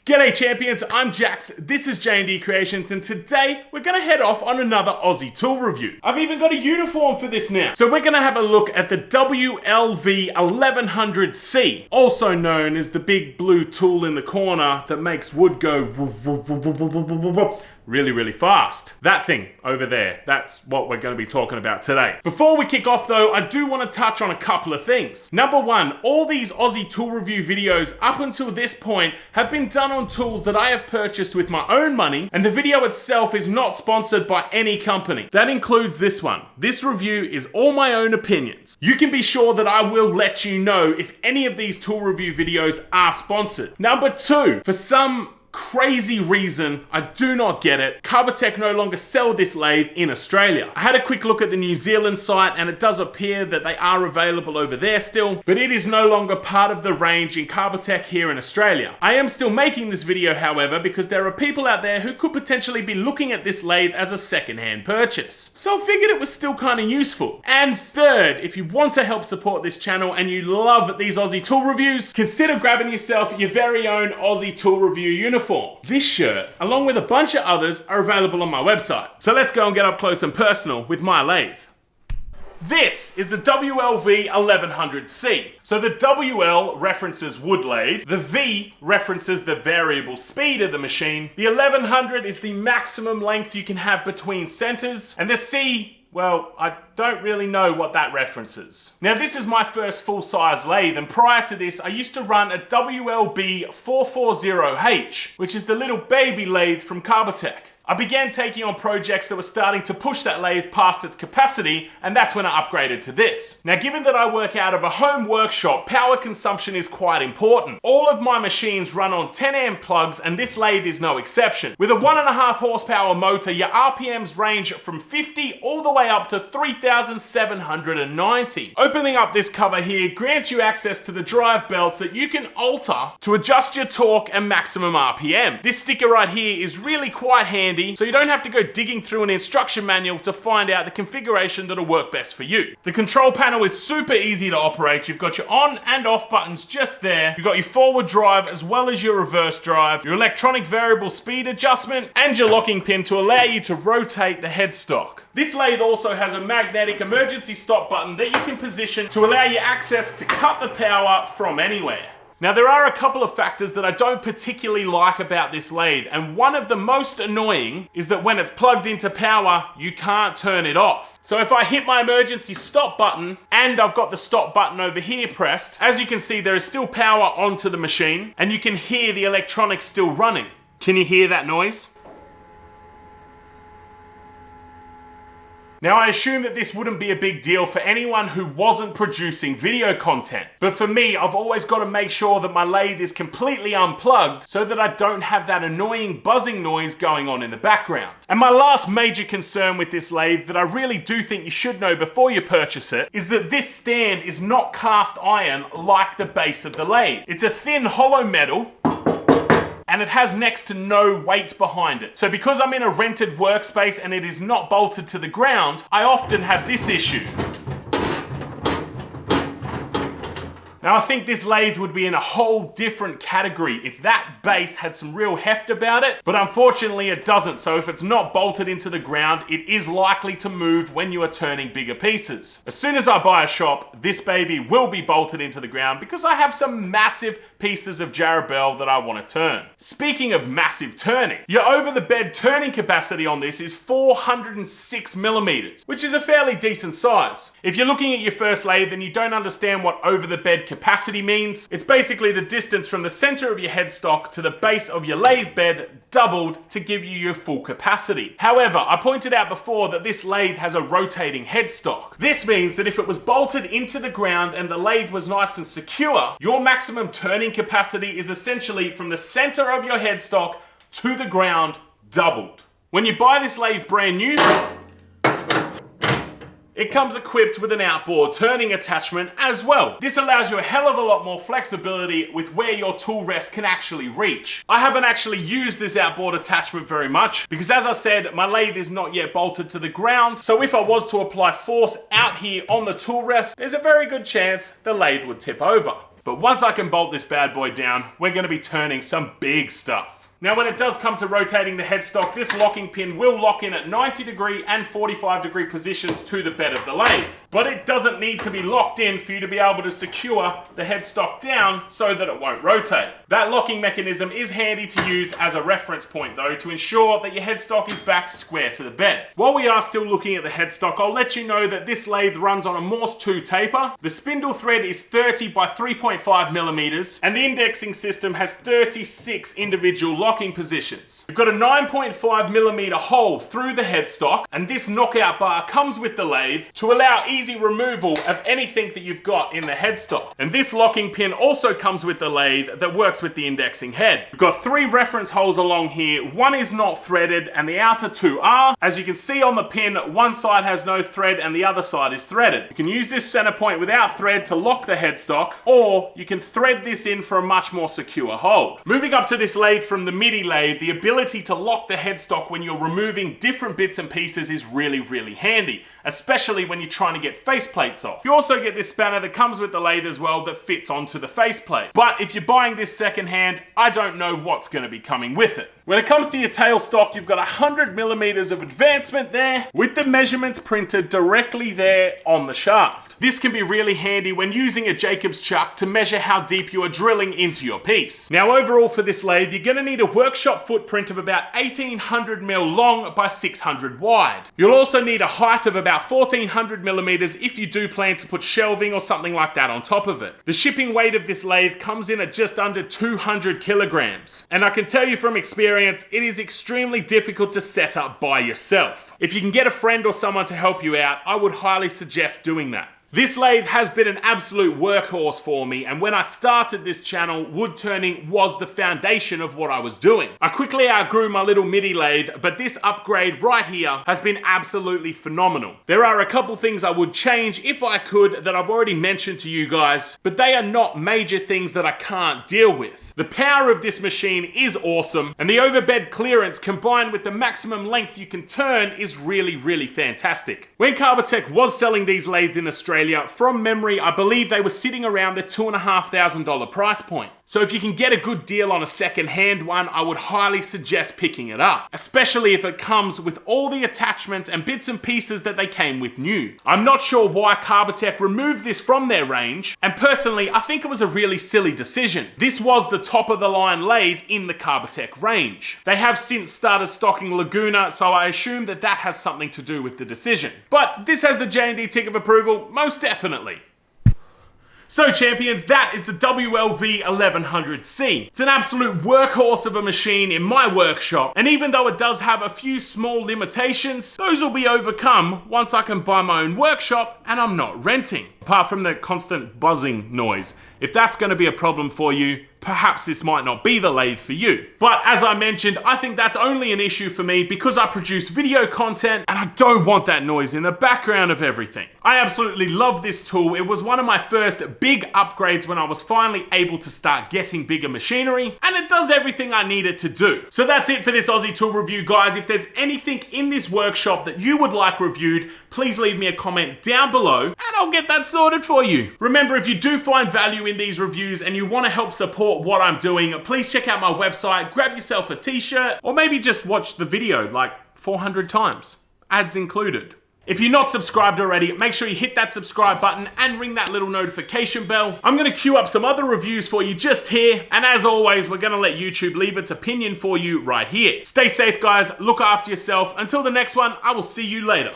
G'day champions, I'm Jax, this is J&D Creations, and today we're going to head off on another Aussie tool review. I've even got a uniform for this now. So we're going to have a look at the WL-V1100C, also known as the big blue tool in the corner that makes wood go really, really fast. That thing over there, that's what we're going to be talking about today. Before we kick off though, I do want to touch on a couple of things. Number one, all these Aussie tool review videos up until this point have been done on tools that I have purchased with my own money, and the video itself is not sponsored by any company. That includes this one. This review is all my own opinions. You can be sure that I will let you know if any of these tool review videos are sponsored. Number two, for some crazy reason, I do not get it, Carbetec no longer sell this lathe in Australia. I had a quick look at the New Zealand site and it does appear that they are available over there still, but it is no longer part of the range in Carbetec here in Australia. I am still making this video, however, because there are people out there who could potentially be looking at this lathe as a second-hand purchase. So I figured it was still kind of useful. And third, if you want to help support this channel and you love these Aussie tool reviews, consider grabbing yourself your very own Aussie tool review uniform. This shirt, along with a bunch of others, are available on my website. So let's go and get up close and personal with my lathe. This is the WL-V1100C. So the WL references wood lathe, the V references the variable speed of the machine, the 1100 is the maximum length you can have between centers, and the C, well, I don't really know what that references. Now this is my first full-size lathe, and prior to this I used to run a WL-B440H, which is the little baby lathe from Carbetec. I began taking on projects that were starting to push that lathe past its capacity, and that's when I upgraded to this. Now given that I work out of a home workshop, power consumption is quite important. All of my machines run on 10 amp plugs, and this lathe is no exception. With a 1.5 horsepower motor, your RPMs range from 50 all the way up to 3,790. Opening up this cover here grants you access to the drive belts that you can alter to adjust your torque and maximum RPM. This sticker right here is really quite handy, so you don't have to go digging through an instruction manual to find out the configuration that'll work best for you. The control panel is super easy to operate. You've got your on and off buttons just there. You've got your forward drive as well as your reverse drive, your electronic variable speed adjustment, and your locking pin to allow you to rotate the headstock. This lathe also has a magnetic emergency stop button that you can position to allow you access to cut the power from anywhere. Now there are a couple of factors that I don't particularly like about this lathe, and one of the most annoying is that when it's plugged into power, you can't turn it off. So if I hit my emergency stop button, and I've got the stop button over here pressed, as you can see there is still power onto the machine, and you can hear the electronics still running. Can you hear that noise? Now I assume that this wouldn't be a big deal for anyone who wasn't producing video content, but for me, I've always got to make sure that my lathe is completely unplugged so that I don't have that annoying buzzing noise going on in the background. And my last major concern with this lathe that I really do think you should know before you purchase it is that this stand is not cast iron like the base of the lathe. It's a thin hollow metal, and it has next to no weight behind it. So because I'm in a rented workspace and it is not bolted to the ground, I often have this issue. Now I think this lathe would be in a whole different category if that base had some real heft about it, but unfortunately it doesn't. So if it's not bolted into the ground, it is likely to move when you are turning bigger pieces. As soon as I buy a shop, this baby will be bolted into the ground because I have some massive pieces of Jarabelle that I want to turn. Speaking of massive turning, your over the bed turning capacity on this is 406 millimeters, which is a fairly decent size. If you're looking at your first lathe and you don't understand what over the bed capacity means, it's basically the distance from the center of your headstock to the base of your lathe bed doubled to give you your full capacity. However, I pointed out before that this lathe has a rotating headstock. This means that if it was bolted into the ground and the lathe was nice and secure, your maximum turning capacity is essentially from the center of your headstock to the ground doubled. When you buy this lathe brand new, it comes equipped with an outboard turning attachment as well. This allows you a hell of a lot more flexibility with where your tool rest can actually reach. I haven't actually used this outboard attachment very much because, as I said, my lathe is not yet bolted to the ground, so if I was to apply force out here on the tool rest, there's a very good chance the lathe would tip over. But once I can bolt this bad boy down, we're going to be turning some big stuff. Now when it does come to rotating the headstock, this locking pin will lock in at 90° and 45° positions to the bed of the lathe. But it doesn't need to be locked in for you to be able to secure the headstock down so that it won't rotate. That locking mechanism is handy to use as a reference point though, to ensure that your headstock is back square to the bed. While we are still looking at the headstock, I'll let you know that this lathe runs on a Morse 2 taper. The spindle thread is 30 by 3.5 millimeters, and the indexing system has 36 individual locking positions. We've got a 9.5 millimeter hole through the headstock, and this knockout bar comes with the lathe to allow easy removal of anything that you've got in the headstock. And this locking pin also comes with the lathe that works with the indexing head. We've got 3 reference holes along here. One is not threaded and the outer 2 are. As you can see on the pin, one side has no thread and the other side is threaded. You can use this center point without thread to lock the headstock, or you can thread this in for a much more secure hold. Moving up to this lathe from the MIDI lathe, the ability to lock the headstock when you're removing different bits and pieces is really handy, especially when you're trying to get faceplates off. You also get this spanner that comes with the lathe as well that fits onto the faceplate. But if you're buying this secondhand, I don't know what's going to be coming with it. When it comes to your tailstock, you've got 100 millimeters of advancement there, with the measurements printed directly there on the shaft. This can be really handy when using a Jacob's chuck to measure how deep you are drilling into your piece. Now overall for this lathe, you're going to need a workshop footprint of about 1800 mil long by 600 wide. You'll also need a height of about 1400 millimeters if you do plan to put shelving or something like that on top of it. The shipping weight of this lathe comes in at just under 200 kilograms. And I can tell you from experience, it is extremely difficult to set up by yourself. If you can get a friend or someone to help you out, I would highly suggest doing that. This lathe has been an absolute workhorse for me, and when I started this channel, wood turning was the foundation of what I was doing. I quickly outgrew my little MIDI lathe, but this upgrade right here has been absolutely phenomenal. There are a couple things I would change if I could that I've already mentioned to you guys, but they are not major things that I can't deal with. The power of this machine is awesome, and the overbed clearance combined with the maximum length you can turn is really fantastic. When Carbetec was selling these lathes in Australia, from memory, I believe they were sitting around the $2,500 price point. So if you can get a good deal on a second-hand one, I would highly suggest picking it up, especially if it comes with all the attachments and bits and pieces that they came with new. I'm not sure why Carbetec removed this from their range, and personally, I think it was a really silly decision. This was the top-of-the-line lathe in the Carbetec range. They have since started stocking Laguna, so I assume that that has something to do with the decision. But this has the J&D tick of approval, most definitely. So champions, that is the WL-V1100C. It's an absolute workhorse of a machine in my workshop, and even though it does have a few small limitations, those will be overcome once I can buy my own workshop and I'm not renting. Apart from the constant buzzing noise. If that's going to be a problem for you, perhaps this might not be the lathe for you. But as I mentioned, I think that's only an issue for me because I produce video content and I don't want that noise in the background of everything. I absolutely love this tool. It was one of my first big upgrades when I was finally able to start getting bigger machinery, and it does everything I need it to do. So that's it for this Aussie tool review, guys. If there's anything in this workshop that you would like reviewed, please leave me a comment down below and I'll get that sorted for you. Remember, if you do find value in these reviews and you want to help support what I'm doing, please check out my website, grab yourself a t-shirt, or maybe just watch the video like 400 times, ads included. If you're not subscribed already, make sure you hit that subscribe button and ring that little notification bell. I'm going to queue up some other reviews for you just here, and as always, we're going to let YouTube leave its opinion for you right here. Stay safe, guys. Look after yourself. Until the next one, I will see you later.